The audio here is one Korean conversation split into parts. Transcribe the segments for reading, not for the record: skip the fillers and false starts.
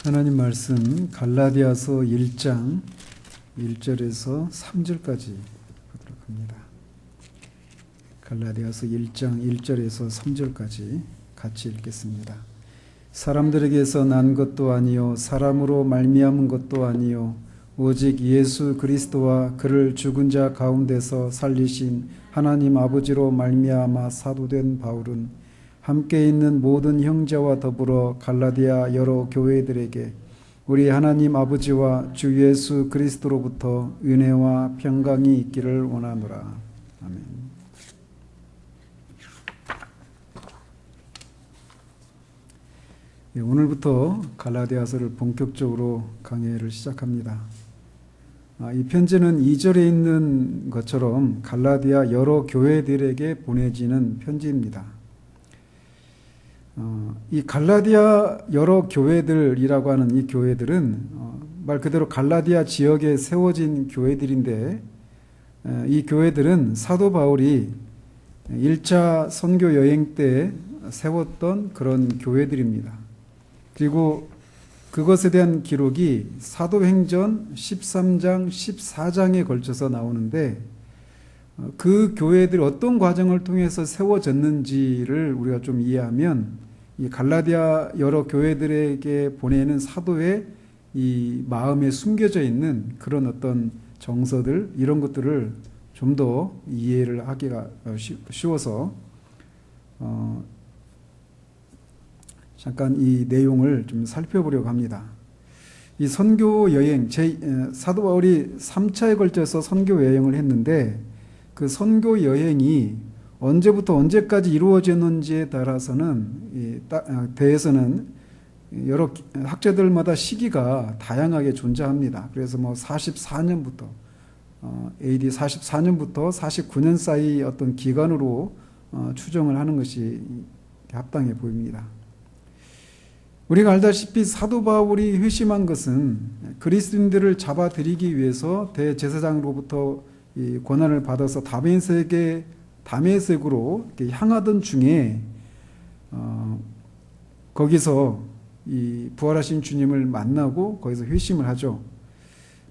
하나님 말씀 갈라디아서 1장 1절에서 3절까지 보도록 합니다. 갈라디아서 1장 1절에서 3절까지 같이 읽겠습니다. 사람들에게서 난 것도 아니요 사람으로 말미암은 것도 아니요 오직 예수 그리스도와 그를 죽은 자 가운데서 살리신 하나님 아버지로 말미암아 사도된 바울은 함께 있는 모든 형제와 더불어 갈라디아 여러 교회들에게 우리 하나님 아버지와 주 예수 그리스도로부터 은혜와 평강이 있기를 원하노라. 아멘. 오늘부터 갈라디아서를 본격적으로 강해를 시작합니다. 이 편지는 2절에 있는 것처럼 갈라디아 여러 교회들에게 보내지는 편지입니다. 이 갈라디아 여러 교회들이라고 하는 이 교회들은 말 그대로 갈라디아 지역에 세워진 교회들인데 이 교회들은 사도 바울이 1차 선교 여행 때 세웠던 그런 교회들입니다. 그리고 그것에 대한 기록이 사도행전 13장, 14장에 걸쳐서 나오는데 그 교회들이 어떤 과정을 통해서 세워졌는지를 우리가 좀 이해하면 이 갈라디아 여러 교회들에게 보내는 사도의 이 마음에 숨겨져 있는 그런 어떤 정서들 이런 것들을 좀 더 이해를 하기가 쉬워서 잠깐 이 내용을 좀 살펴보려고 합니다. 이 선교 여행, 사도 바울이 3차에 걸쳐서 선교 여행을 했는데 그 선교 여행이 언제부터 언제까지 이루어졌는지에 대해서는 여러 학자들마다 시기가 다양하게 존재합니다. 그래서 44년부터 AD 44년부터 49년 사이 어떤 기간으로 추정을 하는 것이 합당해 보입니다. 우리가 알다시피 사도 바울이 회심한 것은 그리스도인들을 잡아들이기 위해서 대제사장으로부터 이 권한을 받아서 다메섹으로 향하던 중에 거기서 이 부활하신 주님을 만나고 거기서 회심을 하죠.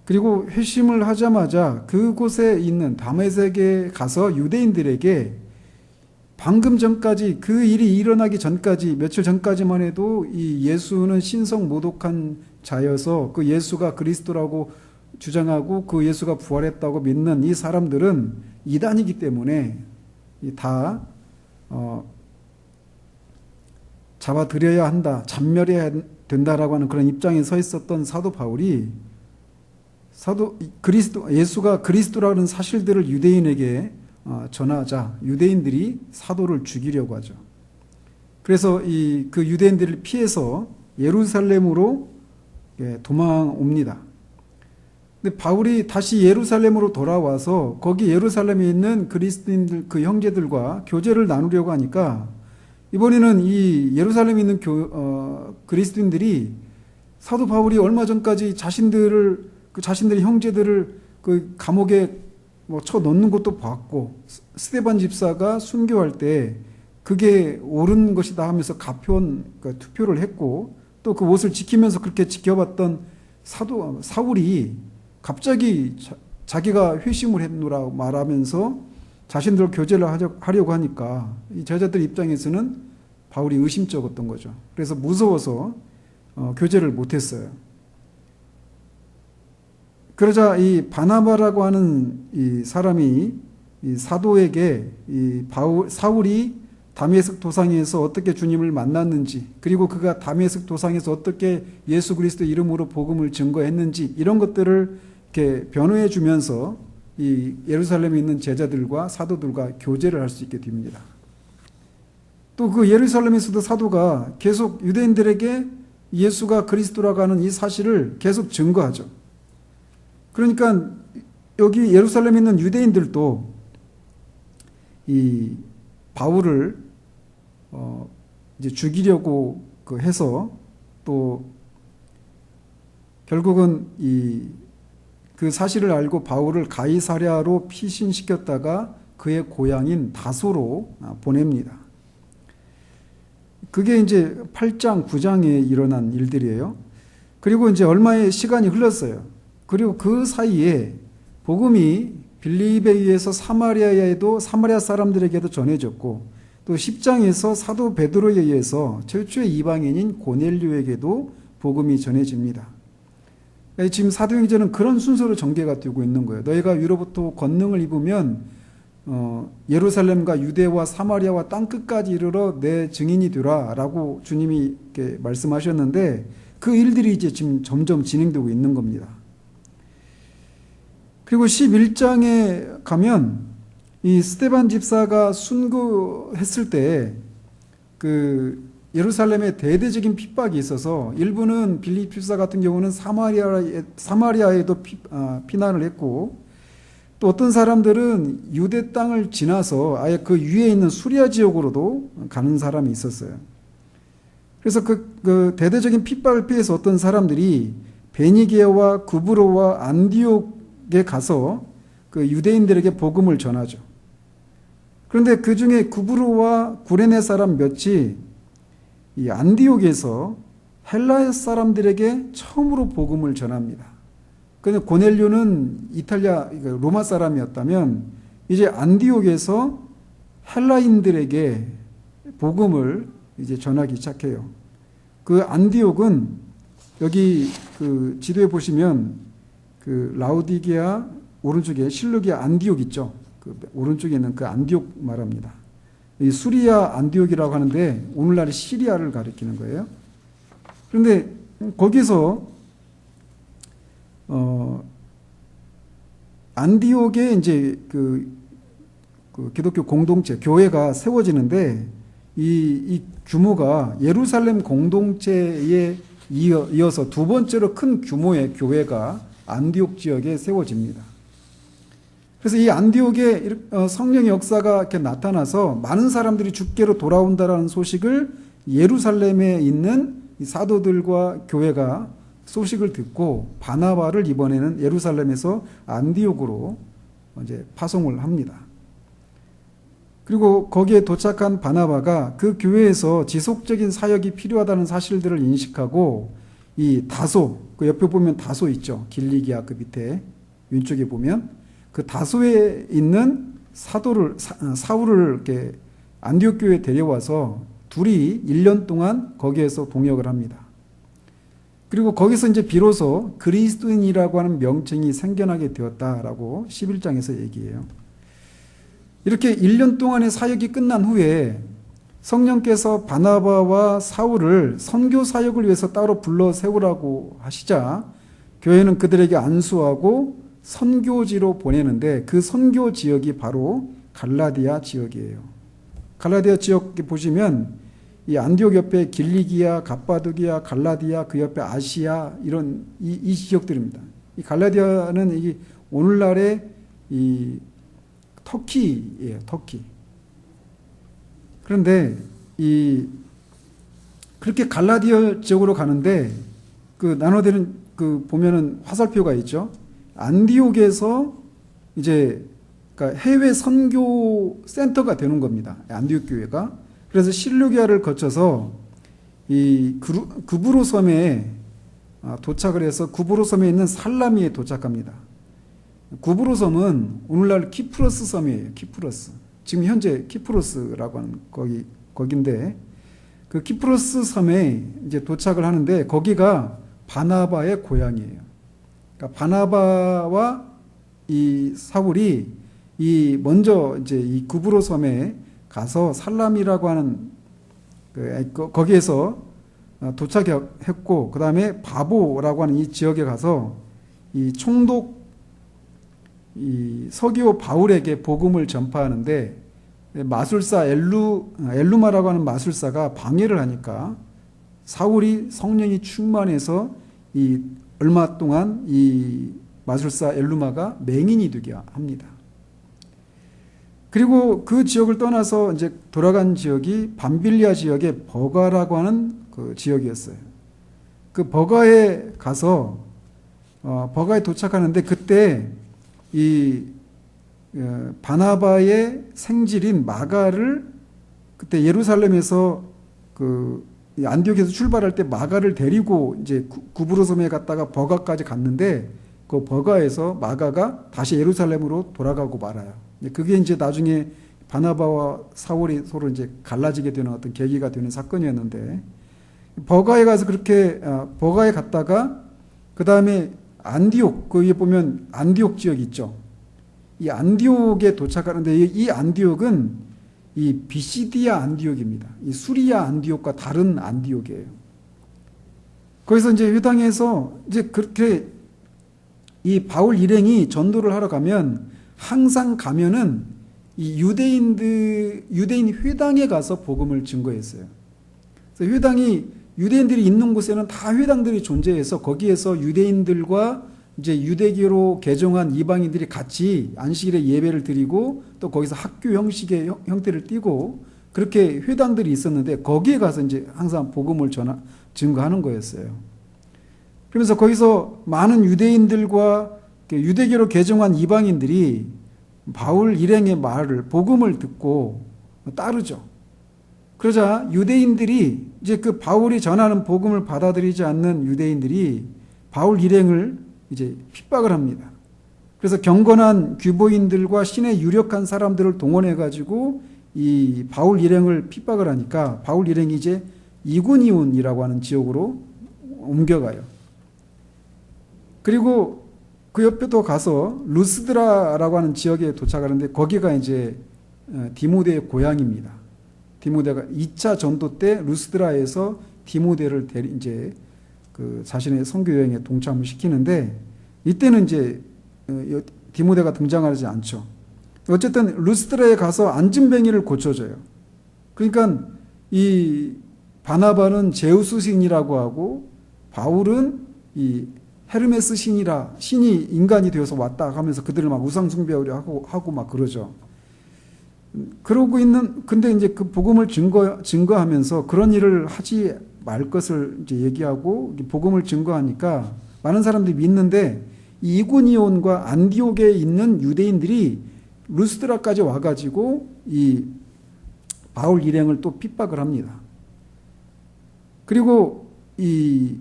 그리고 회심을 하자마자 그곳에 있는 다메섹에 가서 유대인들에게 방금 전까지 그 일이 일어나기 전까지 며칠 전까지만 해도 이 예수는 신성모독한 자여서 그 예수가 그리스도라고 주장하고 그 예수가 부활했다고 믿는 이 사람들은 이단이기 때문에 다 잡아들여야 한다, 잡멸해야 된다라고 하는 그런 입장에 서 있었던 사도 바울이 예수가 그리스도라는 사실들을 유대인에게 전하자 유대인들이 사도를 죽이려고 하죠. 그래서 그 유대인들을 피해서 예루살렘으로 도망옵니다. 근데 바울이 다시 예루살렘으로 돌아와서 거기 예루살렘에 있는 그리스도인들 그 형제들과 교제를 나누려고 하니까 이번에는 이 예루살렘에 있는 그리스도인들이 사도 바울이 얼마 전까지 자신들의 형제들을 그 감옥에 쳐 넣는 것도 봤고 스데반 집사가 순교할 때 그게 옳은 것이다 하면서 투표를 했고 또 그 옷을 지키면서 그렇게 지켜봤던 사울이 갑자기 자기가 회심을 했노라 말하면서 자신들 교제를 하려고 하니까 이 제자들 입장에서는 바울이 의심쩍었던 거죠. 그래서 무서워서 교제를 못했어요. 그러자 이 바나바라고 하는 이 사람이 이 사도에게 사울이 다메섹 도상에서 어떻게 주님을 만났는지 그리고 그가 다메섹 도상에서 어떻게 예수 그리스도 이름으로 복음을 증거했는지 이런 것들을 이렇게 변호해 주면서 이 예루살렘에 있는 제자들과 사도들과 교제를 할 수 있게 됩니다. 또 그 예루살렘에서도 사도가 계속 유대인들에게 예수가 그리스도라고 하는 이 사실을 계속 증거하죠. 그러니까 여기 예루살렘에 있는 유대인들도 이 바울을 이제 죽이려고 해서 또 결국은 그 사실을 알고 바울을 가이사랴로 피신시켰다가 그의 고향인 다소로 보냅니다. 그게 이제 8장, 9장에 일어난 일들이에요. 그리고 이제 얼마의 시간이 흘렀어요. 그리고 그 사이에 복음이 빌립에 의해서 사마리아 사람들에게도 전해졌고, 또 10장에서 사도 베드로에 의해서 최초의 이방인인 고넬료에게도 복음이 전해집니다. 지금 사도행전은 그런 순서로 전개가 되고 있는 거예요. 너희가 위로부터 권능을 입으면 예루살렘과 유대와 사마리아와 땅끝까지 이르러 내 증인이 되라 라고 주님이 이렇게 말씀하셨는데, 그 일들이 이제 지금 점점 진행되고 있는 겁니다. 그리고 11장에 가면 이 스데반 집사가 순교했을 때 그 예루살렘에 대대적인 핍박이 있어서 일부는 빌립 집사 같은 경우는 사마리아에도 피난을 했고, 또 어떤 사람들은 유대 땅을 지나서 아예 그 위에 있는 수리아 지역으로도 가는 사람이 있었어요. 그래서 그 대대적인 핍박을 피해서 어떤 사람들이 베니게와 구브로와 안디옥에 가서 그 유대인들에게 복음을 전하죠. 그런데 그 중에 구브로와 구레네 사람 몇이 이 안디옥에서 헬라 사람들에게 처음으로 복음을 전합니다. 그런데 고넬료는 로마 사람이었다면 이제 안디옥에서 헬라인들에게 복음을 이제 전하기 시작해요. 그 안디옥은 여기 그 지도에 보시면 그 라우디게아 오른쪽에 실루기아 안디옥 있죠. 그 오른쪽에 있는 그 안디옥 말합니다. 이 수리아 안디옥이라고 하는데 오늘날의 시리아를 가리키는 거예요. 그런데 거기서 안디옥에 이제 그 기독교 공동체 교회가 세워지는데 이 규모가 예루살렘 공동체에 이어서 두 번째로 큰 규모의 교회가 안디옥 지역에 세워집니다. 그래서 이 안디옥에 성령의 역사가 이렇게 나타나서 많은 사람들이 주께로 돌아온다라는 소식을 예루살렘에 있는 이 사도들과 교회가 소식을 듣고 바나바를 이번에는 예루살렘에서 안디옥으로 이제 파송을 합니다. 그리고 거기에 도착한 바나바가 그 교회에서 지속적인 사역이 필요하다는 사실들을 인식하고 이 다소, 그 옆에 보면 다소 있죠. 길리기아 그 밑에 왼쪽에 보면 그 다소에 있는 사울을 이렇게 안디옥 교회에 데려와서 둘이 1년 동안 거기에서 동역을 합니다. 그리고 거기서 이제 비로소 그리스도인이라고 하는 명칭이 생겨나게 되었다라고 11장에서 얘기해요. 이렇게 1년 동안의 사역이 끝난 후에 성령께서 바나바와 사울을 선교 사역을 위해서 따로 불러 세우라고 하시자 교회는 그들에게 안수하고 선교지로 보내는데 그 선교 지역이 바로 갈라디아 지역이에요. 갈라디아 지역 보시면 이 안디옥 옆에 길리기아, 갑바도기아, 갈라디아, 그 옆에 아시아 이런 이 지역들입니다. 이 갈라디아는 이 오늘날의 이 터키예요, 터키. 그런데 그렇게 갈라디아 지역으로 가는데 그 나눠되는 그 보면은 화살표가 있죠. 안디옥에서 이제 그러니까 해외 선교 센터가 되는 겁니다. 안디옥 교회가. 그래서 실루기아를 거쳐서 이 구브로 섬에 도착을 해서 구브로 섬에 있는 살라미에 도착합니다. 구브로 섬은 오늘날 키프로스 섬이에요. 키프로스. 지금 현재 키프로스라고 하는 거긴데 그 키프로스 섬에 이제 도착을 하는데 거기가 바나바의 고향이에요. 그러니까 바나바와 이 사울이 먼저 이제 이 구브로 섬에 가서 살람이라고 하는 거기에서 도착했고, 그 다음에 바보라고 하는 이 지역에 가서 이 총독 이 서기오 바울에게 복음을 전파하는데 마술사 엘루마라고 하는 마술사가 방해를 하니까 사울이 성령이 충만해서 이 얼마 동안 이 마술사 엘루마가 맹인이 되게 합니다. 그리고 그 지역을 떠나서 이제 돌아간 지역이 밤빌리아 지역의 버가라고 하는 그 지역이었어요. 그 버가에 가서 버가에 도착하는데 그때 이 바나바의 생질인 마가를 그때 예루살렘에서 그 이 안디옥에서 출발할 때 마가를 데리고 이제 구브로섬에 갔다가 버가까지 갔는데 그 버가에서 마가가 다시 예루살렘으로 돌아가고 말아요. 그게 이제 나중에 바나바와 사울이 서로 이제 갈라지게 되는 어떤 계기가 되는 사건이었는데, 버가에 가서 그렇게 버가에 갔다가 그 다음에 안디옥, 거기에 보면 안디옥 지역 있죠. 이 안디옥에 도착하는데 이 안디옥은 이 비시디아 안디옥입니다. 이 수리아 안디옥과 다른 안디옥이에요. 거기서 이제 회당에서 이제 그렇게 이 바울 일행이 전도를 하러 가면 항상 가면은 이 유대인 회당에 가서 복음을 증거했어요. 그래서 유대인들이 있는 곳에는 다 회당들이 존재해서 거기에서 유대인들과 이제 유대교로 개종한 이방인들이 같이 안식일에 예배를 드리고 또 거기서 학교 형식의 형태를 띠고 그렇게 회당들이 있었는데 거기에 가서 이제 항상 복음을 증거하는 거였어요. 그러면서 거기서 많은 유대인들과 유대교로 개종한 이방인들이 바울 일행의 말을 복음을 듣고 따르죠. 그러자 유대인들이 이제 그 바울이 전하는 복음을 받아들이지 않는 유대인들이 바울 일행을 이제 핍박을 합니다. 그래서 경건한 규보인들과 신의 유력한 사람들을 동원해 가지고 이 바울 일행을 핍박을 하니까 바울 일행이 이제 이구니온이라고 하는 지역으로 옮겨가요. 그리고 그 옆에 또 가서 루스드라라고 하는 지역에 도착하는데 거기가 이제 디모데의 고향입니다. 디모데가 2차 전도 때 루스드라에서 디모데를 이제 그 자신의 선교 여행에 동참을 시키는데 이때는 이제 디모데가 등장하지 않죠. 어쨌든 루스드라에 가서 앉은뱅이를 고쳐줘요. 그러니까 이 바나바는 제우스 신이라고 하고 바울은 이 헤르메스 신이라 신이 인간이 되어서 왔다 하면서 그들을 막 우상 숭배하려 하고 막 그러죠. 그러고 있는 근데 이제 그 복음을 증거하면서 그런 일을 하지 말 것을 이제 얘기하고 복음을 증거하니까 많은 사람들이 믿는데 이 이고니온과 안디옥에 있는 유대인들이 루스드라까지 와가지고 이 바울 일행을 또 핍박을 합니다. 그리고 이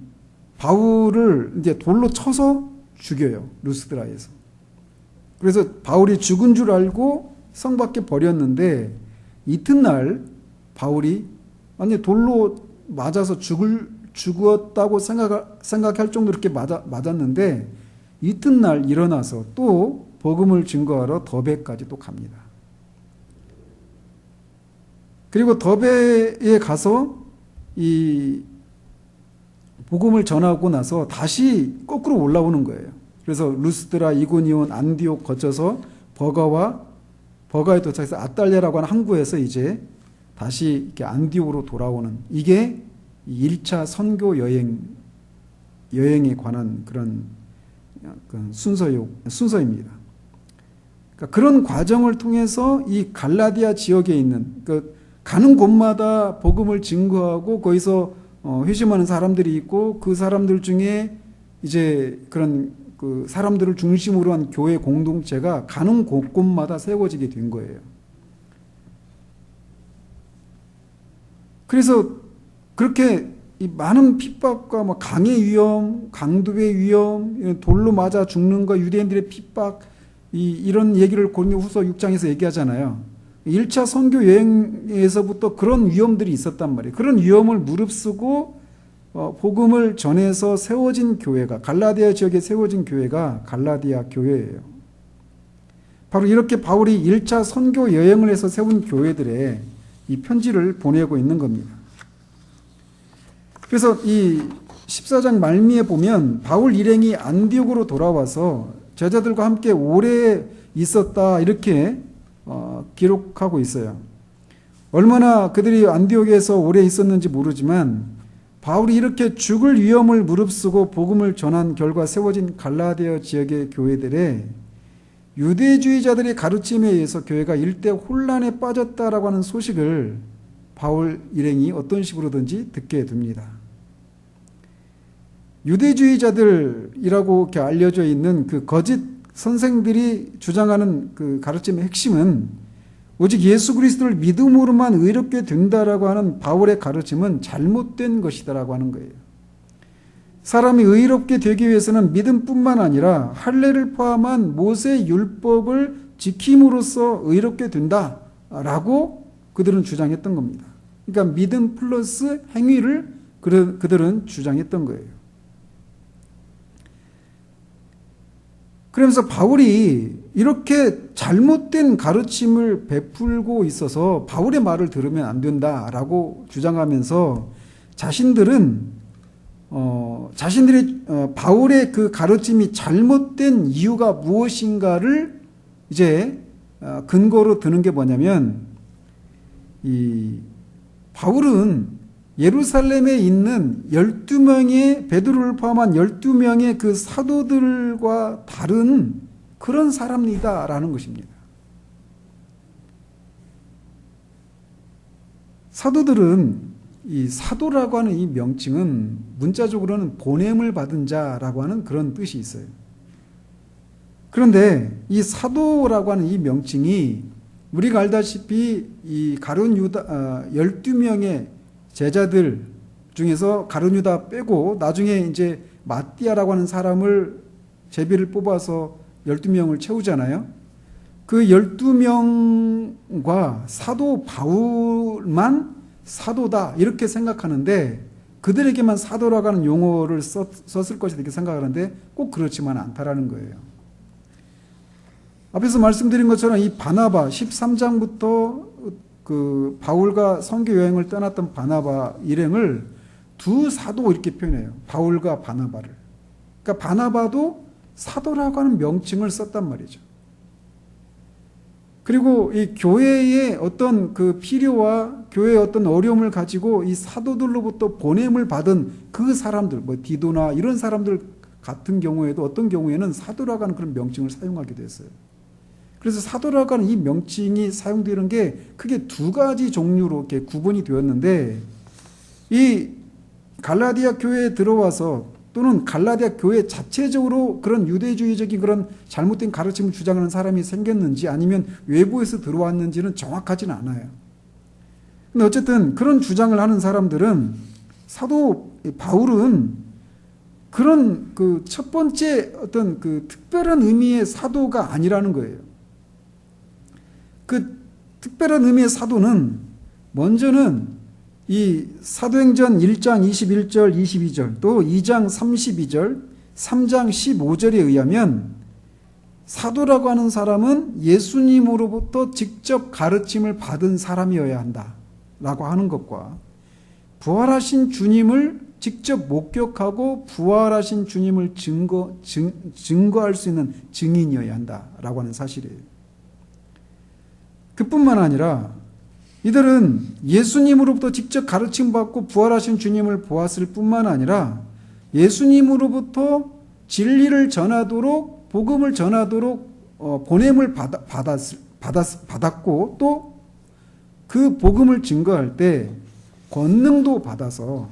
바울을 이제 돌로 쳐서 죽여요. 루스드라에서. 그래서 바울이 죽은 줄 알고 성 밖에 버렸는데 이튿날 바울이 아니 돌로 맞아서 죽었다고 생각할 정도로 이렇게 맞았는데 이튿날 일어나서 또 복음을 증거하러 더베까지 또 갑니다. 그리고 더베에 가서 이 복음을 전하고 나서 다시 거꾸로 올라오는 거예요. 그래서 루스드라, 이고니온, 안디옥 거쳐서 버가에 도착해서 아달랴라고 하는 항구에서 이제 다시 이렇게 안디옥으로 돌아오는 이게 1차 선교 여행에 관한 그런 순서입니다. 그러니까 그런 과정을 통해서 이 갈라디아 지역에 있는 가는 곳마다 복음을 증거하고 거기서 회심하는 사람들이 있고 그 사람들 중에 이제 그런 그 사람들을 중심으로 한 교회 공동체가 가는 곳곳마다 세워지게 된 거예요. 그래서 그렇게 이 많은 핍박과 뭐 강의 위험, 강도의 위험, 돌로 맞아 죽는 거, 유대인들의 핍박, 이런 얘기를 고린도후서 6장에서 얘기하잖아요. 1차 선교 여행에서부터 그런 위험들이 있었단 말이에요. 그런 위험을 무릅쓰고 복음을 전해서 세워진 교회가 갈라디아 지역에 세워진 교회가 갈라디아 교회예요. 바로 이렇게 바울이 1차 선교 여행을 해서 세운 교회들에 이 편지를 보내고 있는 겁니다. 그래서 이 14장 말미에 보면 바울 일행이 안디옥으로 돌아와서 제자들과 함께 오래 있었다 이렇게 기록하고 있어요. 얼마나 그들이 안디옥에서 오래 있었는지 모르지만 바울이 이렇게 죽을 위험을 무릅쓰고 복음을 전한 결과 세워진 갈라디아 지역의 교회들에 유대주의자들의 가르침에 의해서 교회가 일대 혼란에 빠졌다라고 하는 소식을 바울 일행이 어떤 식으로든지 듣게 됩니다. 유대주의자들이라고 이렇게 알려져 있는 그 거짓 선생들이 주장하는 그 가르침의 핵심은 오직 예수 그리스도를 믿음으로만 의롭게 된다라고 하는 바울의 가르침은 잘못된 것이다라고 하는 거예요. 사람이 의롭게 되기 위해서는 믿음뿐만 아니라 할례를 포함한 모세 율법을 지킴으로써 의롭게 된다라고 그들은 주장했던 겁니다. 그러니까 믿음 플러스 행위를 그들은 주장했던 거예요. 그러면서 바울이 이렇게 잘못된 가르침을 베풀고 있어서 바울의 말을 들으면 안 된다라고 주장하면서 자신들이 바울의 그 가르침이 잘못된 이유가 무엇인가를 이제 근거로 드는 게 뭐냐면, 이 바울은 예루살렘에 있는 12명의 베드로를 포함한 12명의 그 사도들과 다른 그런 사람이다라는 것입니다. 사도들은, 이 사도라고 하는 이 명칭은 문자적으로는 보냄을 받은 자라고 하는 그런 뜻이 있어요. 그런데 이 사도라고 하는 이 명칭이 우리가 알다시피 이 가룟 유다 12명의 제자들 중에서 가룟 유다 빼고 나중에 이제 마띠아라고 하는 사람을 제비를 뽑아서 12명을 채우잖아요. 그 12명과 사도 바울만 사도다 이렇게 생각하는데, 그들에게만 사도라고 하는 용어를 썼을 것이다 이렇게 생각하는데 꼭 그렇지만 않다라는 거예요. 앞에서 말씀드린 것처럼 이 바나바 13장부터 그 바울과 선교 여행을 떠났던 바나바 일행을 두 사도 이렇게 표현해요. 바울과 바나바를. 그러니까 바나바도 사도라고 하는 명칭을 썼단 말이죠. 그리고 이 교회의 어떤 그 필요와 교회의 어떤 어려움을 가지고 이 사도들로부터 보냄을 받은 그 사람들, 뭐 디도나 이런 사람들 같은 경우에도 어떤 경우에는 사도라고 하는 그런 명칭을 사용하게 됐어요. 그래서 사도라고 하는 이 명칭이 사용되는 게 크게 두 가지 종류로 이렇게 구분이 되었는데, 이 갈라디아 교회에 들어와서 또는 갈라디아 교회 자체적으로 그런 유대주의적인 그런 잘못된 가르침을 주장하는 사람이 생겼는지 아니면 외부에서 들어왔는지는 정확하지는 않아요. 근데 어쨌든 그런 주장을 하는 사람들은 사도 바울은 그런 그 첫 번째 어떤 그 특별한 의미의 사도가 아니라는 거예요. 그 특별한 의미의 사도는 먼저는 이 사도행전 1장 21절 22절 또 2장 32절 3장 15절에 의하면 사도라고 하는 사람은 예수님으로부터 직접 가르침을 받은 사람이어야 한다라고 하는 것과 부활하신 주님을 직접 목격하고 부활하신 주님을 증거할 수 있는 증인이어야 한다라고 하는 사실이에요. 그뿐만 아니라 이들은 예수님으로부터 직접 가르침받고 부활하신 주님을 보았을 뿐만 아니라 예수님으로부터 진리를 전하도록 복음을 전하도록 보냄을 받았고 또 그 복음을 증거할 때 권능도 받아서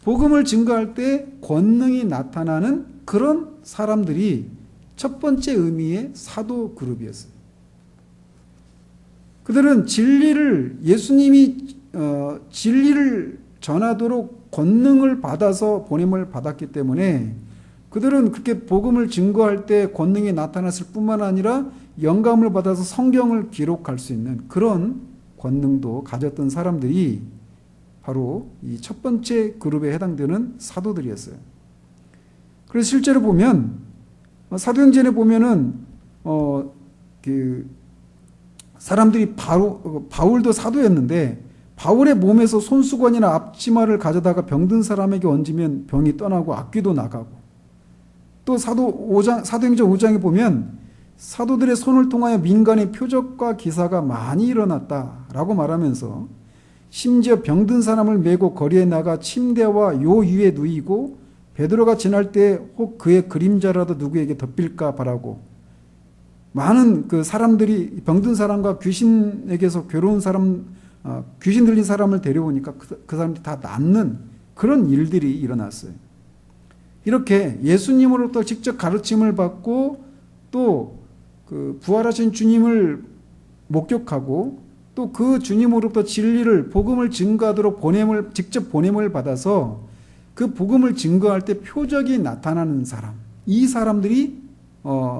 복음을 증거할 때 권능이 나타나는 그런 사람들이 첫 번째 의미의 사도 그룹이었어요. 그들은 예수님이 진리를 전하도록 권능을 받아서 보냄을 받았기 때문에 그들은 그렇게 복음을 증거할 때 권능이 나타났을 뿐만 아니라 영감을 받아서 성경을 기록할 수 있는 그런 권능도 가졌던 사람들이 바로 이 첫 번째 그룹에 해당되는 사도들이었어요. 그래서 실제로 보면 사도행전에 보면은 사람들이 바울도 사도였는데 바울의 몸에서 손수건이나 앞치마를 가져다가 병든 사람에게 얹으면 병이 떠나고 악귀도 나가고, 또 사도행전 5장에 보면 사도들의 손을 통하여 민간의 표적과 기사가 많이 일어났다라고 말하면서 심지어 병든 사람을 메고 거리에 나가 침대와 요 위에 누이고 베드로가 지날 때 혹 그의 그림자라도 누구에게 덮일까 바라고, 많은 그 사람들이 병든 사람과 귀신에게서 괴로운 사람, 귀신 들린 사람을 데려오니까 그 사람들이 다 낫는 그런 일들이 일어났어요. 이렇게 예수님으로부터 직접 가르침을 받고 또 그 부활하신 주님을 목격하고 또 그 주님으로부터 진리를 복음을 증거하도록 직접 보냄을 받아서 그 복음을 증거할 때 표적이 나타나는 사람, 이 사람들이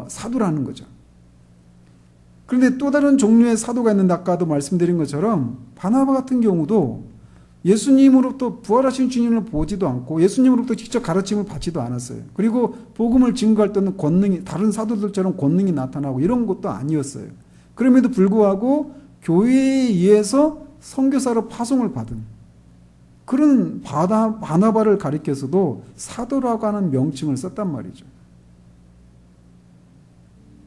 사도라는 거죠. 그런데 또 다른 종류의 사도가 있는데 아까도 말씀드린 것처럼 바나바 같은 경우도 예수님으로부터 부활하신 주님을 보지도 않고 예수님으로부터 직접 가르침을 받지도 않았어요. 그리고 복음을 증거할 때는 권능이 다른 사도들처럼 권능이 나타나고 이런 것도 아니었어요. 그럼에도 불구하고 교회에 의해서 선교사로 파송을 받은 그런 바나바를 가리켜서도 사도라고 하는 명칭을 썼단 말이죠.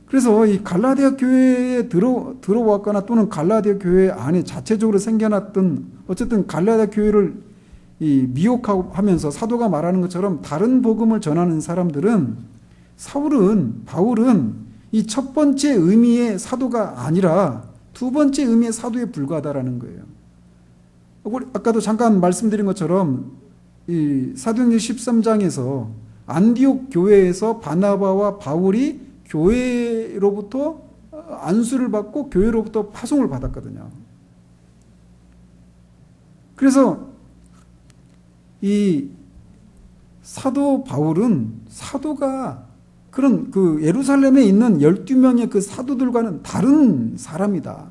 그래서 이 갈라디아 교회에 들어왔거나 또는 갈라디아 교회 안에 자체적으로 생겨났던 어쨌든 갈라디아 교회를 미혹하면서 사도가 말하는 것처럼 다른 복음을 전하는 사람들은 바울은 이 첫 번째 의미의 사도가 아니라 두 번째 의미의 사도에 불과하다라는 거예요. 아까도 잠깐 말씀드린 것처럼 이 사도행전 13장에서 안디옥 교회에서 바나바와 바울이 교회로부터 안수를 받고 교회로부터 파송을 받았거든요. 그래서 이 사도 바울은 사도가 그런 그 예루살렘에 있는 12명의 그 사도들과는 다른 사람이다.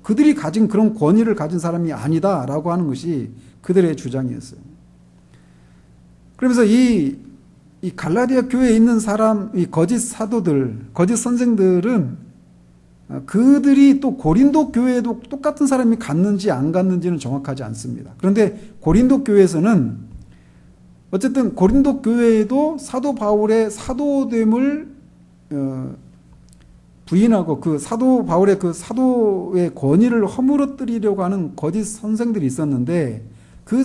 그들이 가진 그런 권위를 가진 사람이 아니다라고 하는 것이 그들의 주장이었어요. 그러면서 이 갈라디아 교회에 있는 이 거짓 사도들, 거짓 선생들은 그들이 또 고린도 교회에도 똑같은 사람이 갔는지 안 갔는지는 정확하지 않습니다. 그런데 고린도 교회에서는 어쨌든 고린도 교회에도 사도 바울의 사도됨을 부인하고 그 사도 바울의 그 사도의 권위를 허물어뜨리려고 하는 거짓 선생들이 있었는데 그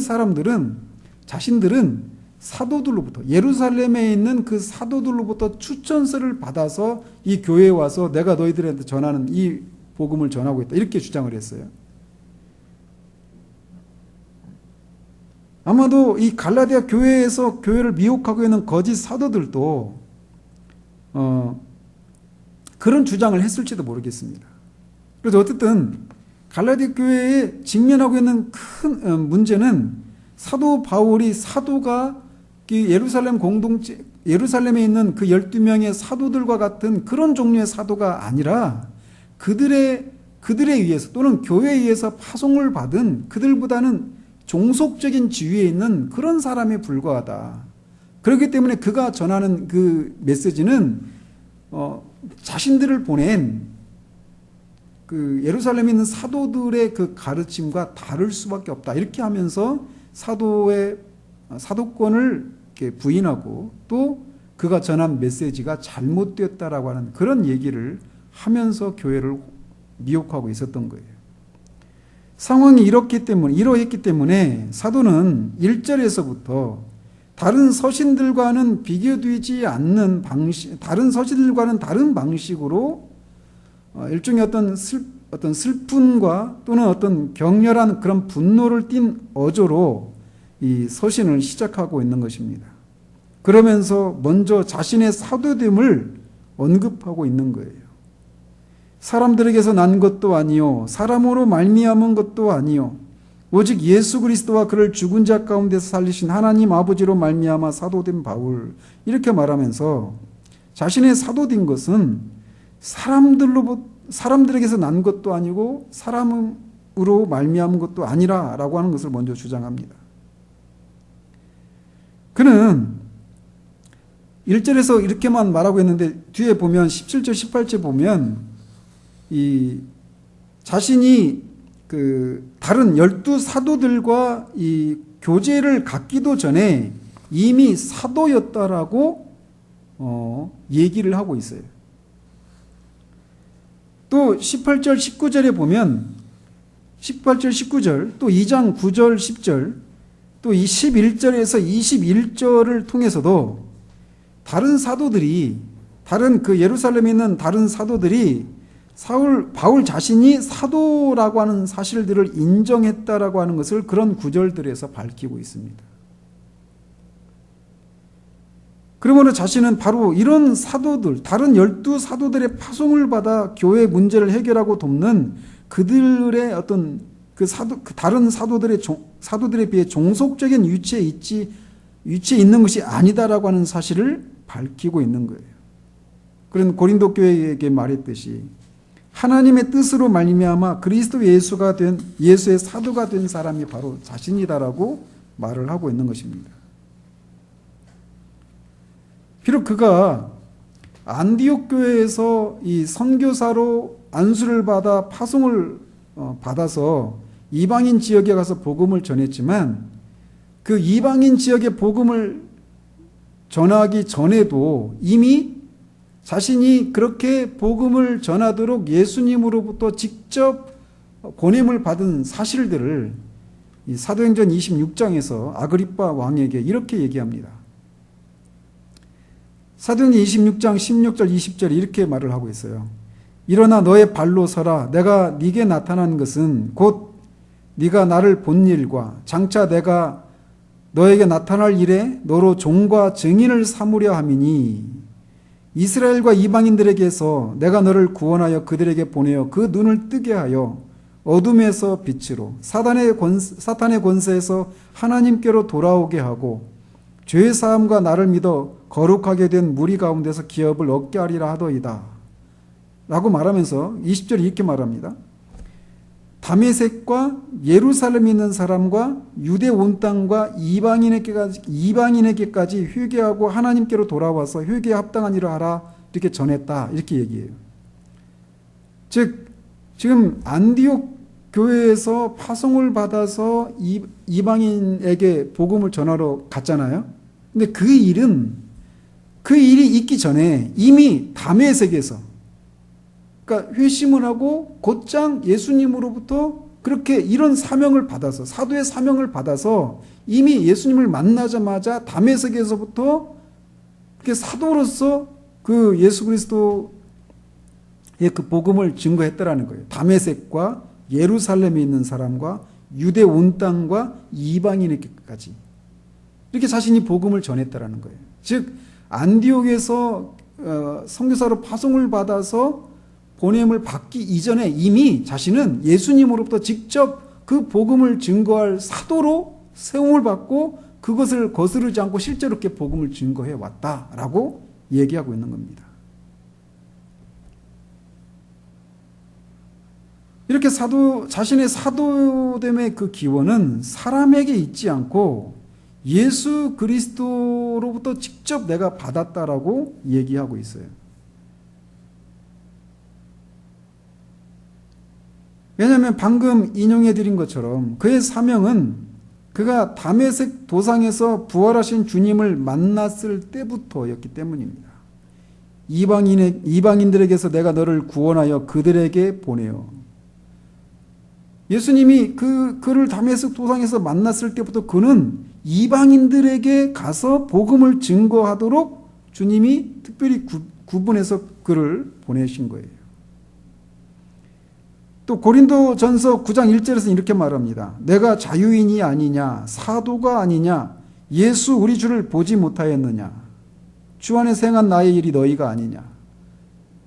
자신들은 사도들로부터 예루살렘에 있는 그 사도들로부터 추천서를 받아서 이 교회에 와서 내가 너희들한테 전하는 이 복음을 전하고 있다 이렇게 주장을 했어요. 아마도 이 갈라디아 교회에서 교회를 미혹하고 있는 거짓 사도들도 그런 주장을 했을지도 모르겠습니다. 그래서 어쨌든 갈라디아 교회에 직면하고 있는 큰 문제는 사도 바울이 사도가 예루살렘에 있는 그 12명의 사도들과 같은 그런 종류의 사도가 아니라 그들에 의해서 또는 교회에 의해서 파송을 받은 그들보다는 종속적인 지위에 있는 그런 사람에 불과하다. 그렇기 때문에 그가 전하는 그 메시지는 자신들을 보낸 그 예루살렘에 있는 사도들의 그 가르침과 다를 수밖에 없다. 이렇게 하면서 사도권을 이렇게 부인하고 또 그가 전한 메시지가 잘못되었다라고 하는 그런 얘기를 하면서 교회를 미혹하고 있었던 거예요. 상황이 이러했기 때문에 사도는 1절에서부터 다른 서신들과는 비교되지 않는 다른 서신들과는 다른 방식으로 일종의 어떤 슬픔과 또는 어떤 격렬한 그런 분노를 띤 어조로 이 서신을 시작하고 있는 것입니다. 그러면서 먼저 자신의 사도됨을 언급하고 있는 거예요. 사람들에게서 난 것도 아니요 사람으로 말미암은 것도 아니요 오직 예수 그리스도와 그를 죽은 자 가운데서 살리신 하나님 아버지로 말미암아 사도된 바울 이렇게 말하면서 자신의 사도된 것은 사람들에게서 난 것도 아니고 사람으로 말미암은 것도 아니라라고 하는 것을 먼저 주장합니다. 그는 1절에서 이렇게만 말하고 있는데 뒤에 보면 17절 18절 보면 이 자신이 그 다른 12사도들과 이 교제를 갖기도 전에 이미 사도였다라고 얘기를 하고 있어요. 또 18절 19절에 보면 18절 19절 또 2장 9절 10절 또 21절에서 21절을 통해서도 다른 그 예루살렘에 있는 다른 사도들이 바울 자신이 사도라고 하는 사실들을 인정했다라고 하는 것을 그런 구절들에서 밝히고 있습니다. 그러므로 자신은 바로 이런 사도들, 다른 12사도들의 파송을 받아 교회 문제를 해결하고 돕는 그들의 어떤 그 다른 사도들에 비해 종속적인 위치에 있는 것이 아니다라고 하는 사실을 밝히고 있는 거예요. 그런 고린도 교회에게 말했듯이 하나님의 뜻으로 말미암아 그리스도 예수의 사도가 된 사람이 바로 자신이다라고 말을 하고 있는 것입니다. 비록 그가 안디옥 교회에서 이 선교사로 안수를 받아 파송을 받아서 이방인 지역에 가서 복음을 전했지만 그 이방인 지역에 복음을 전하기 전에도 이미 자신이 그렇게 복음을 전하도록 예수님으로부터 직접 보냄을 받은 사실들을 이 사도행전 26장에서 아그리빠 왕에게 이렇게 얘기합니다. 사도행전 26장 16절 20절에 이렇게 말을 하고 있어요. 일어나 너의 발로 서라. 내가 네게 나타난 것은 곧 네가 나를 본 일과 장차 내가 너에게 나타날 일에 너로 종과 증인을 삼으려 함이니 이스라엘과 이방인들에게서 내가 너를 구원하여 그들에게 보내어 그 눈을 뜨게 하여 어둠에서 빛으로 사탄의 권세에서 하나님께로 돌아오게 하고 죄 사함과 나를 믿어 거룩하게 된 무리 가운데서 기업을 얻게 하리라 하더이다 라고 말하면서 20절에 이렇게 말합니다. 다메섹과 예루살렘에 있는 사람과 유대 온 땅과 이방인에게까지 회개하고 하나님께로 돌아와서 회개에 합당한 일을 하라 이렇게 전했다 이렇게 얘기해요. 즉 지금 안디옥 교회에서 파송을 받아서 이방인에게 복음을 전하러 갔잖아요. 근데 그 일이 있기 전에 이미 다메섹에서 그러니까 회심을 하고 곧장 예수님으로부터 그렇게 이런 사명을 받아서 사도의 사명을 받아서 이미 예수님을 만나자마자 다메섹에서부터 그렇게 사도로서 그 예수 그리스도의 그 복음을 증거했다라는 거예요. 다메섹과 예루살렘에 있는 사람과 유대 온 땅과 이방인에게까지 이렇게 자신이 복음을 전했다라는 거예요. 즉 안디옥에서 선교사로 파송을 받아서 보냄을 받기 이전에 이미 자신은 예수님으로부터 직접 그 복음을 증거할 사도로 세움을 받고 그것을 거스르지 않고 실제로 이렇게 복음을 증거해 왔다라고 얘기하고 있는 겁니다. 이렇게 자신의 사도됨의 그 기원은 사람에게 있지 않고 예수 그리스도로부터 직접 내가 받았다라고 얘기하고 있어요. 왜냐하면 방금 인용해 드린 것처럼 그의 사명은 그가 다메섹 도상에서 부활하신 주님을 만났을 때부터였기 때문입니다. 이방인들에게서 내가 너를 구원하여 그들에게 보내어. 예수님이 그를 다메섹 도상에서 만났을 때부터 그는 이방인들에게 가서 복음을 증거하도록 주님이 특별히 구분해서 그를 보내신 거예요. 또 고린도전서 9장 1절에서 이렇게 말합니다. 내가 자유인이 아니냐 사도가 아니냐 예수 우리 주를 보지 못하였느냐 주 안에서 행한 나의 일이 너희가 아니냐.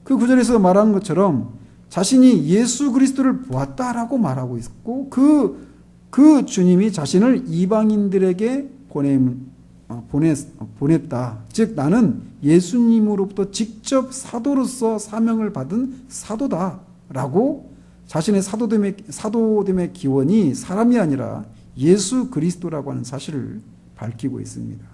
그 구절에서 말하는 것처럼 자신이 예수 그리스도를 보았다라고 말하고 있고 그 주님이 자신을 이방인들에게 보냈다. 즉 나는 예수님으로부터 직접 사도로서 사명을 받은 사도다라고 자신의 사도됨의 기원이 사람이 아니라 예수 그리스도라고 하는 사실을 밝히고 있습니다.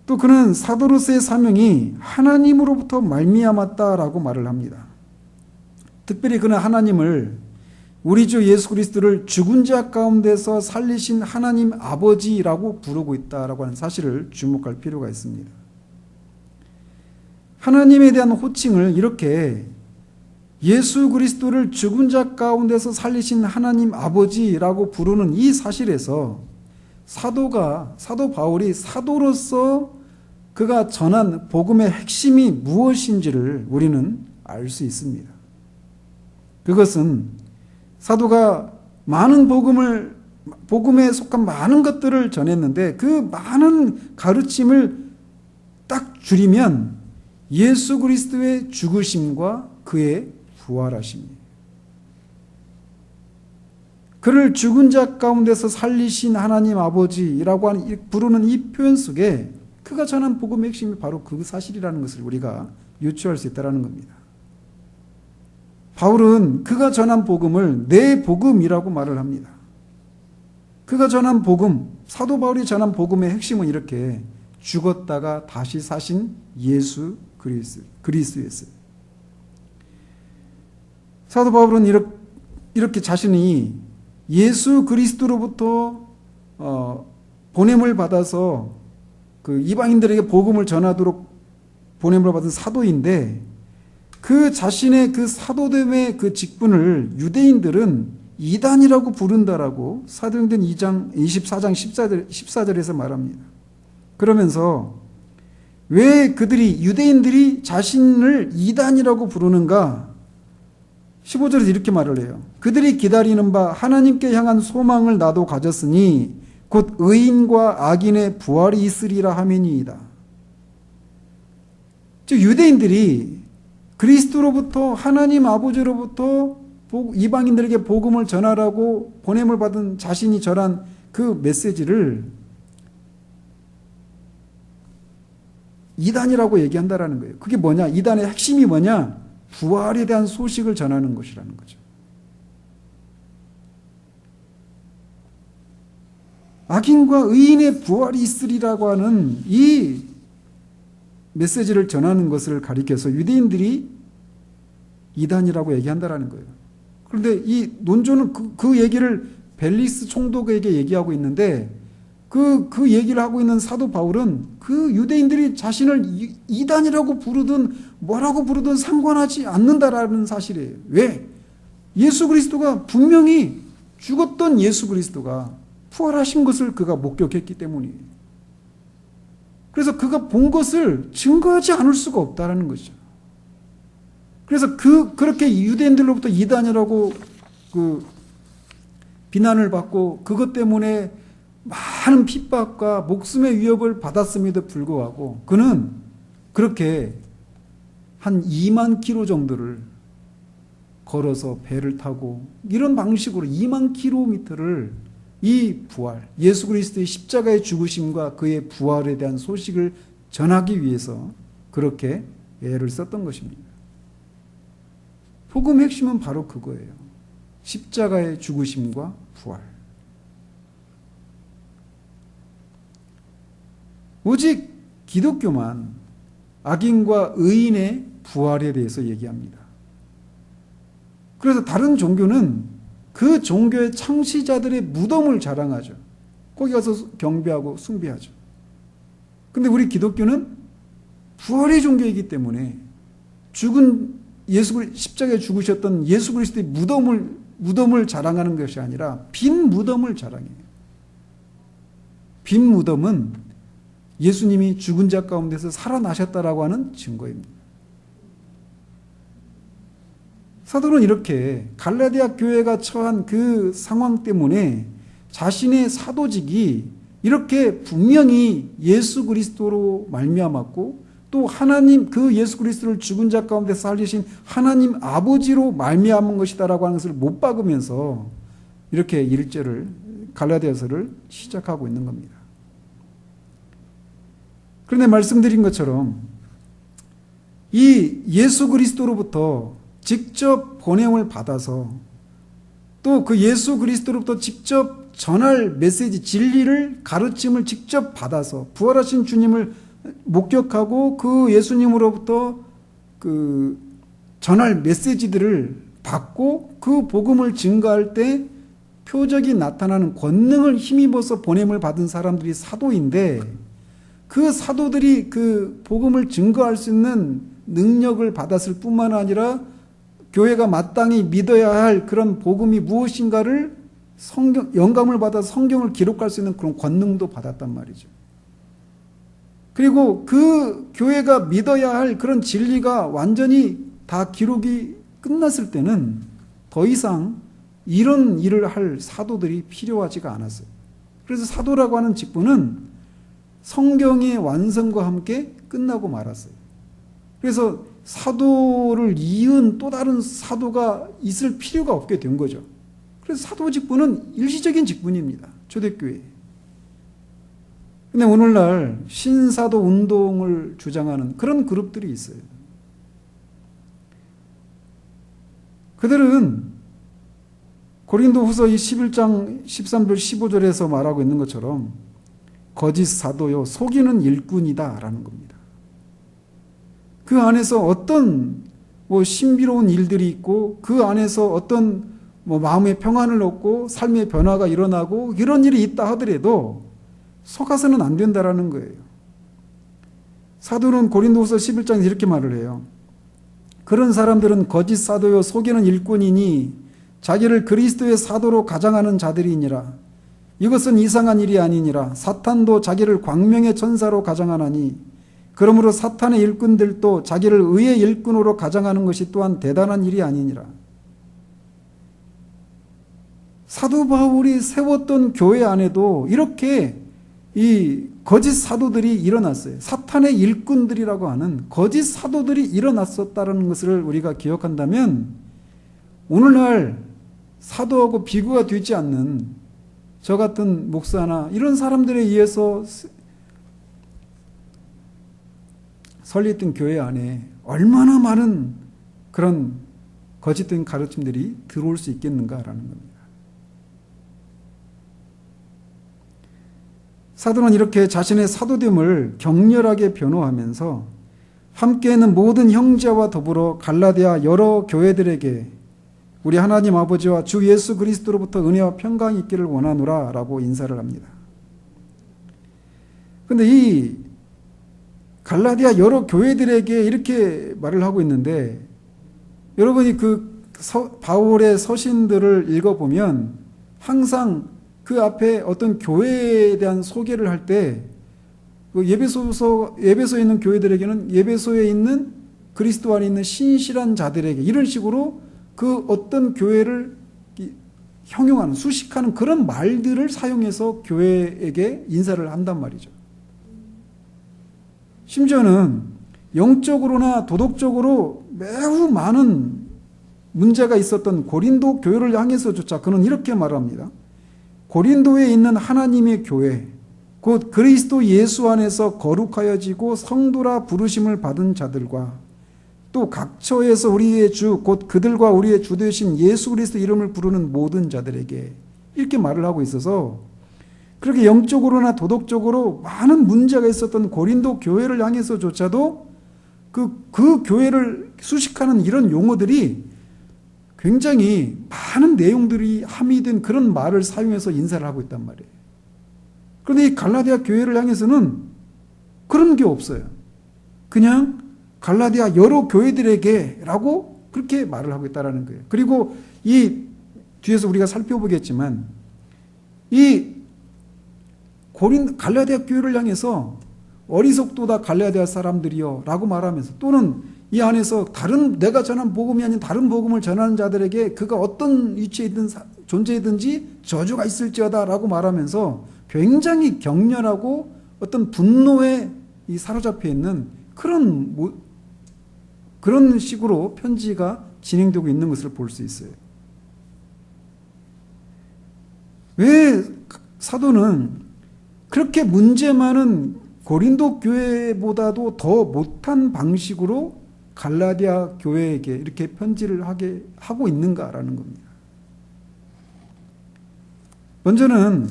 또 그는 사도로서의 사명이 하나님으로부터 말미암았다라고 말을 합니다. 특별히 그는 하나님을 우리 주 예수 그리스도를 죽은 자 가운데서 살리신 하나님 아버지라고 부르고 있다라고 하는 사실을 주목할 필요가 있습니다. 하나님에 대한 호칭을 이렇게 예수 그리스도를 죽은 자 가운데서 살리신 하나님 아버지라고 부르는 이 사실에서 사도 바울이 사도로서 그가 전한 복음의 핵심이 무엇인지를 우리는 알 수 있습니다. 그것은 사도가 많은 복음을 복음에 속한 많은 것들을 전했는데 그 많은 가르침을 딱 줄이면 예수 그리스도의 죽으심과 그의 부활하심이에요. 그를 죽은 자 가운데서 살리신 하나님 아버지라고 부르는 이 표현 속에 그가 전한 복음의 핵심이 바로 그 사실이라는 것을 우리가 유추할 수 있다는 겁니다. 바울은 그가 전한 복음을 내 복음이라고 말을 합니다. 그가 전한 복음, 사도 바울이 전한 복음의 핵심은 이렇게 죽었다가 다시 사신 예수 그리스도였어요. 사도 바울은 이렇게 자신이 예수 그리스도로부터 보냄을 받아서 그 이방인들에게 복음을 전하도록 보냄을 받은 사도인데 그 자신의 그 사도됨의 그 직분을 유대인들은 이단이라고 부른다라고 사도행전 2장 24장 14절에서 말합니다. 그러면서 왜 유대인들이 자신을 이단이라고 부르는가? 15절에서 이렇게 말을 해요. 그들이 기다리는 바 하나님께 향한 소망을 나도 가졌으니 곧 의인과 악인의 부활이 있으리라 하매니이다. 즉 유대인들이 그리스도로부터 하나님 아버지로부터 이방인들에게 복음을 전하라고 보냄을 받은 자신이 전한 그 메시지를 이단이라고 얘기한다라는 거예요. 그게 뭐냐? 이단의 핵심이 뭐냐? 부활에 대한 소식을 전하는 것이라는 거죠. 악인과 의인의 부활이 있으리라고 하는 이 메시지를 전하는 것을 가리켜서 유대인들이 이단이라고 얘기한다라는 거예요. 그런데 이 논조는 그 얘기를 벨리스 총독에게 얘기하고 있는데 그 얘기를 하고 있는 사도 바울은 그 유대인들이 자신을 이단이라고 부르든 뭐라고 부르든 상관하지 않는다라는 사실이에요. 왜? 예수 그리스도가 분명히 죽었던 예수 그리스도가 부활하신 것을 그가 목격했기 때문이에요. 그래서 그가 본 것을 증거하지 않을 수가 없다라는 것이죠. 그래서 그렇게 유대인들로부터 이단이라고 비난을 받고 그것 때문에 많은 핍박과 목숨의 위협을 받았음에도 불구하고 그는 그렇게 한 2만 킬로 정도를 걸어서 배를 타고 이런 방식으로 2만 킬로미터를 이 부활, 예수 그리스도의 십자가의 죽으심과 그의 부활에 대한 소식을 전하기 위해서 그렇게 애를 썼던 것입니다. 복음의 핵심은 바로 그거예요. 십자가의 죽으심과 부활. 오직 기독교만 악인과 의인의 부활에 대해서 얘기합니다. 그래서 다른 종교는 그 종교의 창시자들의 무덤을 자랑하죠. 거기 가서 경배하고 숭배하죠. 근데 우리 기독교는 부활의 종교이기 때문에 십자가에 죽으셨던 예수 그리스도의 무덤을 자랑하는 것이 아니라 빈 무덤을 자랑해요. 빈 무덤은 예수님이 죽은 자 가운데서 살아나셨다라고 하는 증거입니다. 사도는 이렇게 갈라디아 교회가 처한 그 상황 때문에 자신의 사도직이 이렇게 분명히 예수 그리스도로 말미암았고 또 하나님 그 예수 그리스도를 죽은 자 가운데 살리신 하나님 아버지로 말미암은 것이다라고 하는 것을 못 박으면서 이렇게 1절을 갈라디아서를 시작하고 있는 겁니다. 그런데 말씀드린 것처럼 이 예수 그리스도로부터 직접 보냄을 받아서 또 그 예수 그리스도로부터 직접 전할 메시지, 진리를, 가르침을 직접 받아서 부활하신 주님을 목격하고 그 예수님으로부터 그 전할 메시지들을 받고 그 복음을 증거할 때 표적이 나타나는 권능을 힘입어서 보냄을 받은 사람들이 사도인데 그 사도들이 그 복음을 증거할 수 있는 능력을 받았을 뿐만 아니라 교회가 마땅히 믿어야 할 그런 복음이 무엇인가를 영감을 받아 성경을 기록할 수 있는 그런 권능도 받았단 말이죠. 그리고 그 교회가 믿어야 할 그런 진리가 완전히 다 기록이 끝났을 때는 더 이상 이런 일을 할 사도들이 필요하지가 않았어요. 그래서 사도라고 하는 직분은 성경의 완성과 함께 끝나고 말았어요. 그래서 사도를 이은 또 다른 사도가 있을 필요가 없게 된 거죠. 그래서 사도 직분은 일시적인 직분입니다. 초대교회. 근데 오늘날 신사도 운동을 주장하는 그런 그룹들이 있어요. 그들은 고린도후서 11장 13절 15절에서 말하고 있는 것처럼 거짓 사도요 속이는 일꾼이다 라는 겁니다. 그 안에서 어떤 신비로운 일들이 있고 그 안에서 어떤 마음의 평안을 얻고 삶의 변화가 일어나고 이런 일이 있다 하더라도 속아서는 안 된다라는 거예요. 사도는 고린도후서 11장에서 이렇게 말을 해요. 그런 사람들은 거짓 사도요 속이는 일꾼이니 자기를 그리스도의 사도로 가장하는 자들이니라. 이것은 이상한 일이 아니니라. 사탄도 자기를 광명의 천사로 가장하나니 그러므로 사탄의 일꾼들도 자기를 의의 일꾼으로 가장하는 것이 또한 대단한 일이 아니니라. 사도 바울이 세웠던 교회 안에도 이렇게 이 거짓 사도들이 일어났어요. 사탄의 일꾼들이라고 하는 거짓 사도들이 일어났었다는 것을 우리가 기억한다면 오늘날 사도하고 비교가 되지 않는 저 같은 목사나 이런 사람들에 의해서 설립된 교회 안에 얼마나 많은 그런 거짓된 가르침들이 들어올 수 있겠는가라는 겁니다. 사도는 이렇게 자신의 사도됨을 격렬하게 변호하면서 함께 있는 모든 형제와 더불어 갈라디아 여러 교회들에게 우리 하나님 아버지와 주 예수 그리스도로부터 은혜와 평강이 있기를 원하노라 라고 인사를 합니다. 그런데 이 갈라디아 여러 교회들에게 이렇게 말을 하고 있는데 여러분이 바울의 서신들을 읽어보면 항상 그 앞에 어떤 교회에 대한 소개를 할 때 예배소에 있는 교회들에게는 예배소에 있는 그리스도 안에 있는 신실한 자들에게 이런 식으로 그 어떤 교회를 형용하는 수식하는 그런 말들을 사용해서 교회에게 인사를 한단 말이죠. 심지어는 영적으로나 도덕적으로 매우 많은 문제가 있었던 고린도 교회를 향해서조차 그는 이렇게 말합니다. 고린도에 있는 하나님의 교회 곧 그리스도 예수 안에서 거룩하여지고 성도라 부르심을 받은 자들과 또 각처에서 우리의 주 곧 그들과 우리의 주 되신 예수 그리스도 이름을 부르는 모든 자들에게 이렇게 말을 하고 있어서 그렇게 영적으로나 도덕적으로 많은 문제가 있었던 고린도 교회를 향해서조차도 그 교회를 수식하는 이런 용어들이 굉장히 많은 내용들이 함의된 그런 말을 사용해서 인사를 하고 있단 말이에요. 그런데 이 갈라디아 교회를 향해서는 그런 게 없어요. 그냥 갈라디아 여러 교회들에게 라고 그렇게 말을 하고 있다는 거예요. 그리고 이 뒤에서 우리가 살펴보겠지만 이 갈라디아 교회를 향해서 어리석도다 갈라디아 사람들이여 라고 말하면서 또는 이 안에서 내가 전한 복음이 아닌 다른 복음을 전하는 자들에게 그가 어떤 위치에 있든 존재이든지 저주가 있을지어다 라고 말하면서 굉장히 격렬하고 어떤 분노에 사로잡혀 있는 그런 식으로 편지가 진행되고 있는 것을 볼 수 있어요. 왜 사도는 그렇게 문제 많은 고린도 교회보다도 더 못한 방식으로 갈라디아 교회에게 이렇게 편지를 하고 있는가라는 겁니다. 먼저는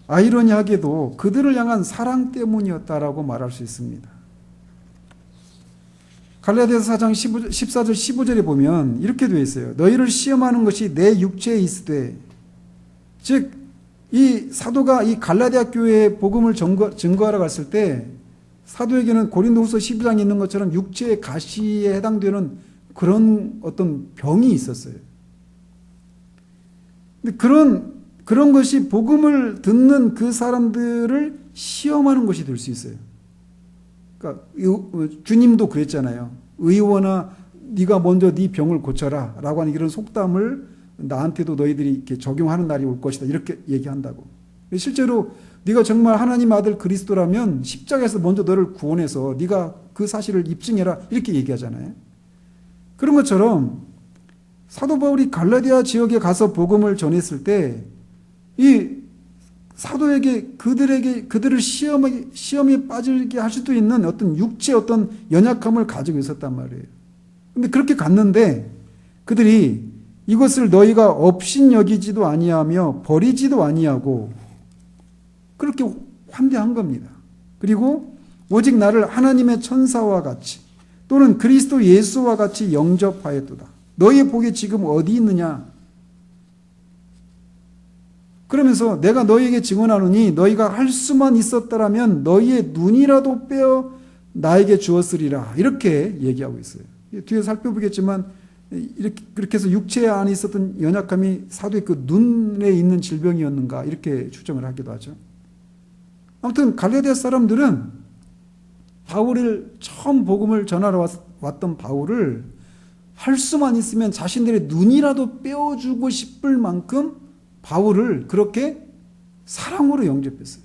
아이러니하게도 그들을 향한 사랑 때문이었다라고 말할 수 있습니다. 갈라디아서 4장 14절 15절에 보면 이렇게 되어 있어요. 너희를 시험하는 것이 내 육체에 있으되 즉 이 사도가 이 갈라디아 교회에 복음을 증거하러 갔을 때 사도에게는 고린도후서 12장에 있는 것처럼 육체의 가시에 해당되는 그런 어떤 병이 있었어요. 근데 그런 것이 복음을 듣는 그 사람들을 시험하는 것이 될 수 있어요. 그러니까 주님도 그랬잖아요. 의원아 네가 먼저 네 병을 고쳐라 라고 하는 이런 속담을 나한테도 너희들이 이렇게 적용하는 날이 올 것이다. 이렇게 얘기한다고. 실제로 네가 정말 하나님 아들 그리스도라면 십자가에서 먼저 너를 구원해서 네가 그 사실을 입증해라. 이렇게 얘기하잖아요. 그런 것처럼 사도 바울이 갈라디아 지역에 가서 복음을 전했을 때 이 사도에게 그들을 시험에 빠지게 할 수도 있는 어떤 육체 어떤 연약함을 가지고 있었단 말이에요. 근데 그렇게 갔는데 그들이 이것을 너희가 업신여기지도 아니하며 버리지도 아니하고 그렇게 환대한 겁니다. 그리고 오직 나를 하나님의 천사와 같이 또는 그리스도 예수와 같이 영접하였도다. 너희의 복이 지금 어디 있느냐? 그러면서 내가 너희에게 증언하노니 너희가 할 수만 있었더라면 너희의 눈이라도 빼어 나에게 주었으리라. 이렇게 얘기하고 있어요. 뒤에 살펴보겠지만 그렇게 해서 육체 안에 있었던 연약함이 사도의 그 눈에 있는 질병이었는가 이렇게 추정을 하기도 하죠. 아무튼 갈라디아 사람들은 바울을 처음 복음을 전하러 왔던 바울을 할 수만 있으면 자신들의 눈이라도 빼어주고 싶을 만큼 바울을 그렇게 사랑으로 영접했어요.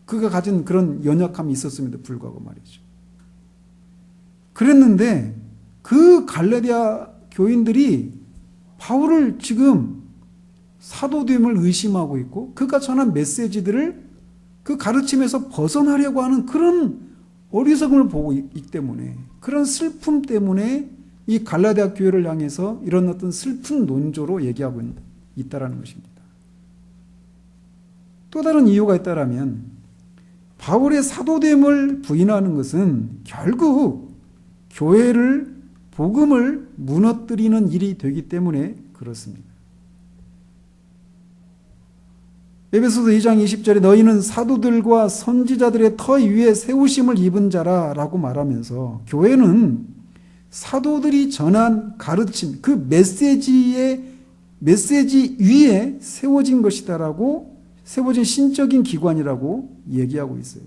그가 가진 그런 연약함이 있었음에도 불구하고 말이죠. 그랬는데 그 갈라디아 교인들이 바울을 지금 사도됨을 의심하고 있고 그가 전한 메시지들을 그 가르침에서 벗어나려고 하는 그런 어리석음을 보고 있기 때문에 그런 슬픔 때문에 이 갈라디아 교회를 향해서 이런 어떤 슬픈 논조로 얘기하고 있다라는 것입니다. 또 다른 이유가 있다라면 바울의 사도됨을 부인하는 것은 결국 교회를 복음을 무너뜨리는 일이 되기 때문에 그렇습니다. 에베소서 2장 20절에 너희는 사도들과 선지자들의 터 위에 세우심을 입은 자라라고 말하면서 교회는 사도들이 전한 가르침, 그 메시지 위에 세워진 것이다라고 세워진 신적인 기관이라고 얘기하고 있어요.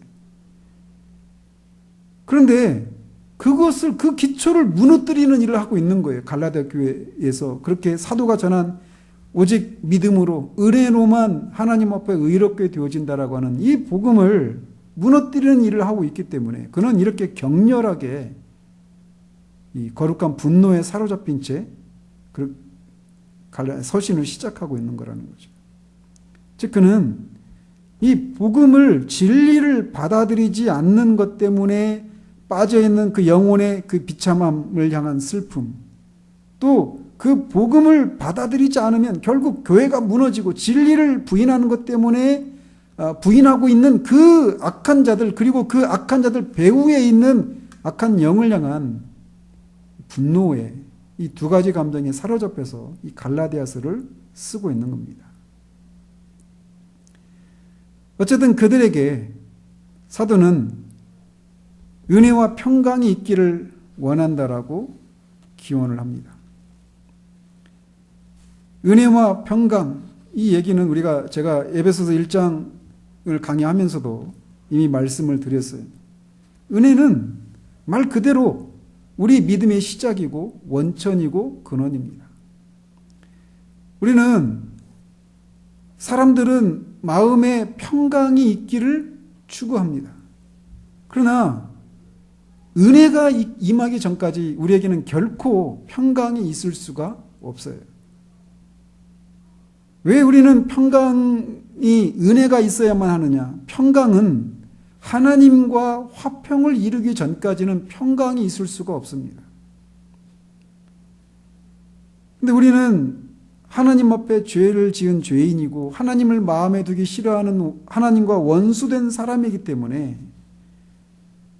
그런데 그 기초를 무너뜨리는 일을 하고 있는 거예요. 갈라디아 교회에서 그렇게 사도가 전한 오직 믿음으로 은혜로만 하나님 앞에 의롭게 되어진다라고 하는 이 복음을 무너뜨리는 일을 하고 있기 때문에 그는 이렇게 격렬하게 이 거룩한 분노에 사로잡힌 채 서신을 시작하고 있는 거라는 거죠. 즉 그는 이 복음을 진리를 받아들이지 않는 것 때문에 빠져있는 그 영혼의 그 비참함을 향한 슬픔, 또 그 복음을 받아들이지 않으면 결국 교회가 무너지고 진리를 부인하는 것 때문에 부인하고 있는 그 악한 자들, 그리고 그 악한 자들 배후에 있는 악한 영을 향한 분노에 이 두 가지 감정에 사로잡혀서 이 갈라디아서를 쓰고 있는 겁니다. 어쨌든 그들에게 사도는 은혜와 평강이 있기를 원한다라고 기원을 합니다. 은혜와 평강, 이 얘기는 제가 에베소서 1장을 강의하면서도 이미 말씀을 드렸어요. 은혜는 말 그대로 우리 믿음의 시작이고 원천이고 근원입니다. 사람들은 마음에 평강이 있기를 추구합니다. 그러나 은혜가 임하기 전까지 우리에게는 결코 평강이 있을 수가 없어요. 왜 우리는 은혜가 있어야만 하느냐? 평강은 하나님과 화평을 이루기 전까지는 평강이 있을 수가 없습니다. 근데 우리는 하나님 앞에 죄를 지은 죄인이고 하나님을 마음에 두기 싫어하는 하나님과 원수된 사람이기 때문에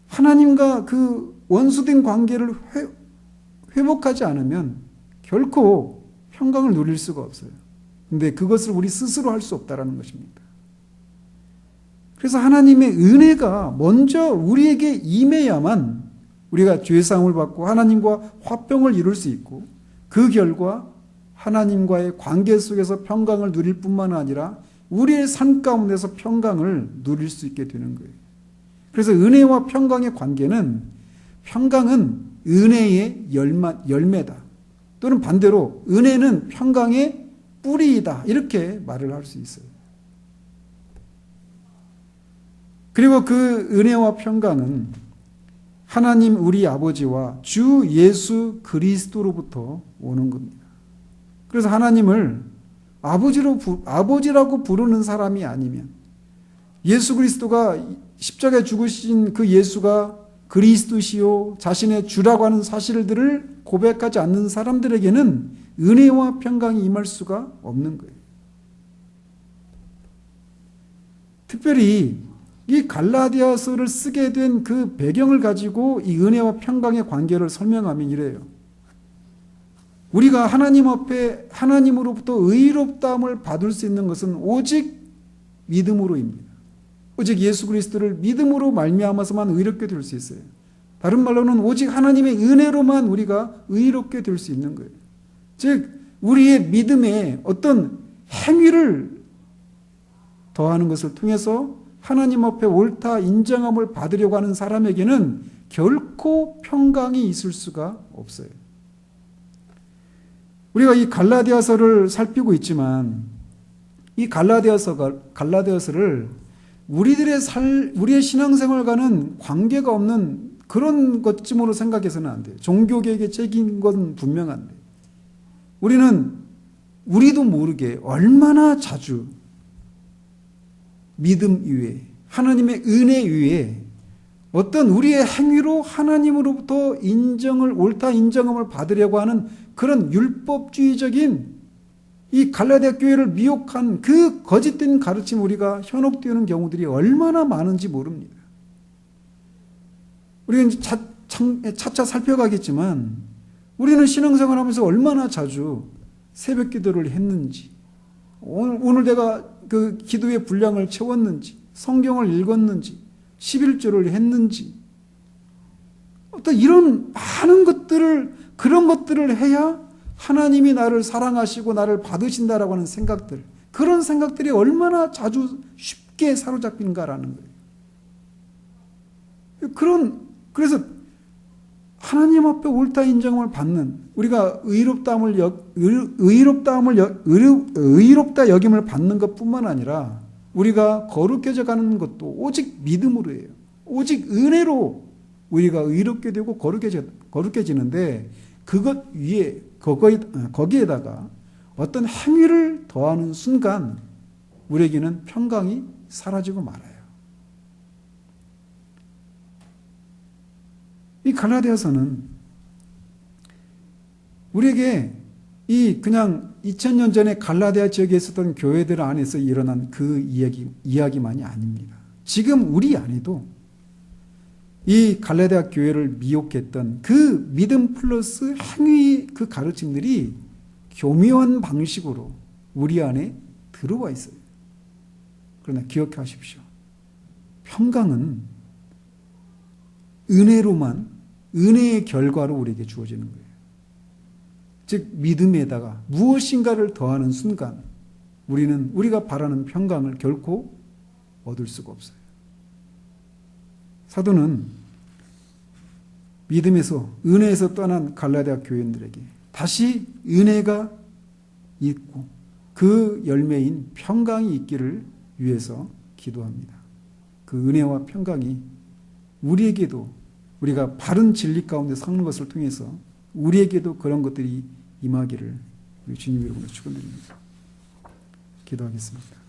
하나님과 그 원수된 관계를 회복하지 않으면 결코 평강을 누릴 수가 없어요. 근데 그것을 우리 스스로 할 수 없다라는 것입니다. 그래서 하나님의 은혜가 먼저 우리에게 임해야만 우리가 죄사함을 받고 하나님과 화평을 이룰 수 있고 그 결과 하나님과의 관계 속에서 평강을 누릴 뿐만 아니라 우리의 삶 가운데서 평강을 누릴 수 있게 되는 거예요. 그래서 은혜와 평강의 관계는 평강은 은혜의 열매다. 또는 반대로 은혜는 평강의 뿌리이다. 이렇게 말을 할 수 있어요. 그리고 그 은혜와 평강은 하나님 우리 아버지와 주 예수 그리스도로부터 오는 겁니다. 그래서 하나님을 아버지라고 부르는 사람이 아니면, 예수 그리스도가 십자가에 죽으신 그 예수가 그리스도시요 자신의 주라고 하는 사실들을 고백하지 않는 사람들에게는 은혜와 평강이 임할 수가 없는 거예요. 특별히 이 갈라디아서를 쓰게 된 그 배경을 가지고 이 은혜와 평강의 관계를 설명하면 이래요. 우리가 하나님 앞에 하나님으로부터 의롭다함을 받을 수 있는 것은 오직 믿음으로입니다. 오직 예수 그리스도를 믿음으로 말미암아서만 의롭게 될 수 있어요. 다른 말로는 오직 하나님의 은혜로만 우리가 의롭게 될 수 있는 거예요. 즉 우리의 믿음에 어떤 행위를 더하는 것을 통해서 하나님 앞에 옳다 인정함을 받으려고 하는 사람에게는 결코 평강이 있을 수가 없어요. 우리가 이 갈라디아서를 살피고 있지만 이 갈라디아서를 우리의 신앙생활과는 관계가 없는 그런 것쯤으로 생각해서는 안 돼요. 종교개혁의 책인 건 분명한데 우리는 우리도 모르게 얼마나 자주 믿음 위에 하나님의 은혜 위에 어떤 우리의 행위로 하나님으로부터 옳다 인정함을 받으려고 하는 그런 율법주의적인 이 갈라디아 교회를 미혹한 그 거짓된 가르침 우리가 현혹되는 경우들이 얼마나 많은지 모릅니다. 우리는 차차 살펴가겠지만 우리는 신앙생활하면서 얼마나 자주 새벽 기도를 했는지, 오늘 내가 그 기도의 분량을 채웠는지, 성경을 읽었는지, 11조를 했는지, 어떤 이런 많은 그런 것들을 해야 하나님이 나를 사랑하시고 나를 받으신다라고 하는 생각들, 그런 생각들이 얼마나 자주 쉽게 사로잡힌가라는 거예요. 그래서 하나님 앞에 옳다 인정을 받는, 우리가 의롭다 여김을 받는 것뿐만 아니라 우리가 거룩해져 가는 것도 오직 믿음으로 해요. 오직 은혜로 우리가 의롭게 되고 거룩해지는데 그것 위에 거기에다가 어떤 행위를 더하는 순간 우리에게는 평강이 사라지고 말아요. 이 갈라디아서는 우리에게 그냥 2000년 전에 갈라디아 지역에 있었던 교회들 안에서 일어난 그 이야기만이 아닙니다. 지금 우리 안에도 이 갈라디아 교회를 미혹했던 그 믿음 플러스 행위 그 가르침들이 교묘한 방식으로 우리 안에 들어와 있어요. 그러나 기억하십시오. 평강은 은혜의 결과로 우리에게 주어지는 거예요. 즉 믿음에다가 무엇인가를 더하는 순간 우리가 바라는 평강을 결코 얻을 수가 없어요. 사도는 믿음에서 은혜에서 떠난 갈라디아 교인들에게 다시 은혜가 있고 그 열매인 평강이 있기를 위해서 기도합니다. 그 은혜와 평강이 우리에게도 우리가 바른 진리 가운데 섞는 것을 통해서 우리에게도 그런 것들이 임하기를 주님 이름으로 축원드립니다. 기도하겠습니다.